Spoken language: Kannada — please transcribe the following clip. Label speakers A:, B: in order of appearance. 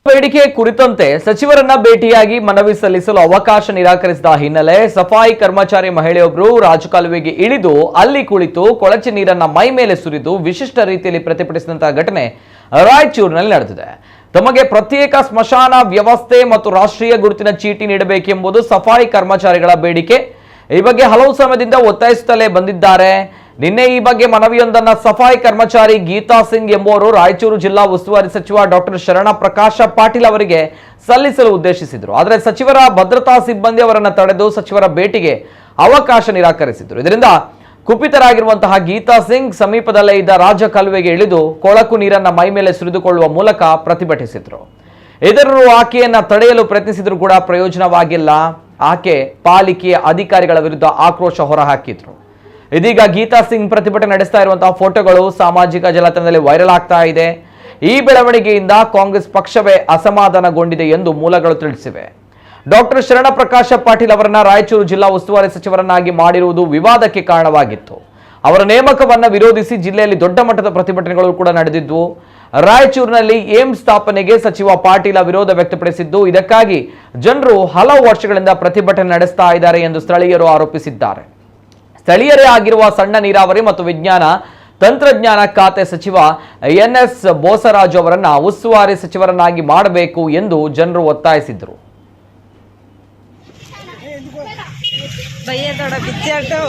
A: ಬೇಡಿಕೆ ಕುರಿತಂತೆ ಸಚಿವರನ್ನ ಭೇಟಿಯಾಗಿ ಮನವಿ ಸಲ್ಲಿಸಲು ಅವಕಾಶ ನಿರಾಕರಿಸಿದ ಹಿನ್ನೆಲೆ ಸಫಾಯಿ ಕರ್ಮಚಾರಿ ಮಹಿಳೆಯೊಬ್ಬರು ರಾಜಕಾಲುವೆಗೆ ಇಳಿದು ಅಲ್ಲಿ ಕುಳಿತು ಕೊಳಚೆ ನೀರನ್ನ ಮೈ ಮೇಲೆ ಸುರಿದು ವಿಶಿಷ್ಟ ರೀತಿಯಲ್ಲಿ ಪ್ರತಿಭಟಿಸಿದಂತಹ ಘಟನೆ ರಾಯಚೂರಿನಲ್ಲಿ ನಡೆದಿದೆ. ತಮಗೆ ಪ್ರತ್ಯೇಕ ಸ್ಮಶಾನ ವ್ಯವಸ್ಥೆ ಮತ್ತು ರಾಷ್ಟ್ರೀಯ ಗುರುತಿನ ಚೀಟಿ ನೀಡಬೇಕೆಂಬುದು ಸಫಾಯಿ ಕರ್ಮಚಾರಿಗಳ ಬೇಡಿಕೆ. ಈ ಬಗ್ಗೆ ಹಲವು ಸಮಯದಿಂದ ಒತ್ತಾಯಿಸುತ್ತಲೇ ಬಂದಿದ್ದಾರೆ. ನಿನ್ನೆ ಈ ಬಗ್ಗೆ ಮನವಿಯೊಂದನ್ನು ಸಫಾಯಿ ಕರ್ಮಚಾರಿ ಗೀತಾ ಸಿಂಗ್ ಎಂಬುವರು ರಾಯಚೂರು ಜಿಲ್ಲಾ ಉಸ್ತುವಾರಿ ಸಚಿವ ಡಾಕ್ಟರ್ ಶರಣ ಪ್ರಕಾಶ ಪಾಟೀಲ್ ಅವರಿಗೆ ಸಲ್ಲಿಸಲು ಉದ್ದೇಶಿಸಿದರು. ಆದರೆ ಸಚಿವರ ಭದ್ರತಾ ಸಿಬ್ಬಂದಿ ಅವರನ್ನು ತಡೆದು ಸಚಿವರ ಭೇಟಿಗೆ ಅವಕಾಶ ನಿರಾಕರಿಸಿದರು. ಇದರಿಂದ ಕುಪಿತರಾಗಿರುವಂತಹ ಗೀತಾ ಸಿಂಗ್ ಸಮೀಪದಲ್ಲೇ ಇದ್ದ ರಾಜ ಕಾಲುವೆಗೆ ಇಳಿದು ಕೊಳಕು ನೀರನ್ನ ಮೈ ಮೇಲೆ ಸುರಿದುಕೊಳ್ಳುವ ಮೂಲಕ ಪ್ರತಿಭಟಿಸಿದರು. ಇತರರು ಆಕೆಯನ್ನ ತಡೆಯಲು ಪ್ರಯತ್ನಿಸಿದ್ರು ಕೂಡ ಪ್ರಯೋಜನವಾಗಿಲ್ಲ. ಆಕೆ ಪಾಲಿಕೆಯ ಅಧಿಕಾರಿಗಳ ವಿರುದ್ಧ ಆಕ್ರೋಶ ಹೊರಹಾಕಿದ್ರು. ಇದೀಗ ಗೀತಾ ಸಿಂಗ್ ಪ್ರತಿಭಟನೆ ನಡೆಸ್ತಾ ಇರುವಂತಹ ಫೋಟೋಗಳು ಸಾಮಾಜಿಕ ಜಾಲತಾಣದಲ್ಲಿ ವೈರಲ್ ಆಗ್ತಾ ಇದೆ. ಈ ಬೆಳವಣಿಗೆಯಿಂದ ಕಾಂಗ್ರೆಸ್ ಪಕ್ಷವೇ ಅಸಮಾಧಾನಗೊಂಡಿದೆ ಎಂದು ಮೂಲಗಳು ತಿಳಿಸಿವೆ. ಡಾಕ್ಟರ್ ಶರಣ ಪ್ರಕಾಶ ಪಾಟೀಲ್ ಅವರನ್ನ ರಾಯಚೂರು ಜಿಲ್ಲಾ ಉಸ್ತುವಾರಿ ಸಚಿವರನ್ನಾಗಿ ಮಾಡಿರುವುದು ವಿವಾದಕ್ಕೆ ಕಾರಣವಾಗಿತ್ತು. ಅವರ ನೇಮಕವನ್ನ ವಿರೋಧಿಸಿ ಜಿಲ್ಲೆಯಲ್ಲಿ ದೊಡ್ಡ ಮಟ್ಟದ ಪ್ರತಿಭಟನೆಗಳು ಕೂಡ ನಡೆದಿದ್ವು. ರಾಯಚೂರಿನಲ್ಲಿ ಏಮ್ಸ್ ಸ್ಥಾಪನೆಗೆ ಸಚಿವ ಪಾಟೀಲ ವಿರೋಧ ವ್ಯಕ್ತಪಡಿಸಿದ್ದು, ಇದಕ್ಕಾಗಿ ಜನರು ಹಲವು ವರ್ಷಗಳಿಂದ ಪ್ರತಿಭಟನೆ ನಡೆಸ್ತಾ ಇದ್ದಾರೆ ಎಂದು ಸ್ಥಳೀಯರು ಆರೋಪಿಸಿದ್ದಾರೆ. ಸ್ಥಳೀಯರೇ ಆಗಿರುವ ಸಣ್ಣ ನೀರಾವರಿ ಮತ್ತು ವಿಜ್ಞಾನ ತಂತ್ರಜ್ಞಾನ ಖಾತೆ ಸಚಿವ ಎನ್ಎಸ್ ಬೋಸರಾಜು ಅವರನ್ನ ಉಸ್ತುವಾರಿ ಸಚಿವರನ್ನಾಗಿ ಮಾಡಬೇಕು ಎಂದು ಜನರು ಒತ್ತಾಯಿಸಿದರು.
B: भैया थोड़ा पीछे हटो।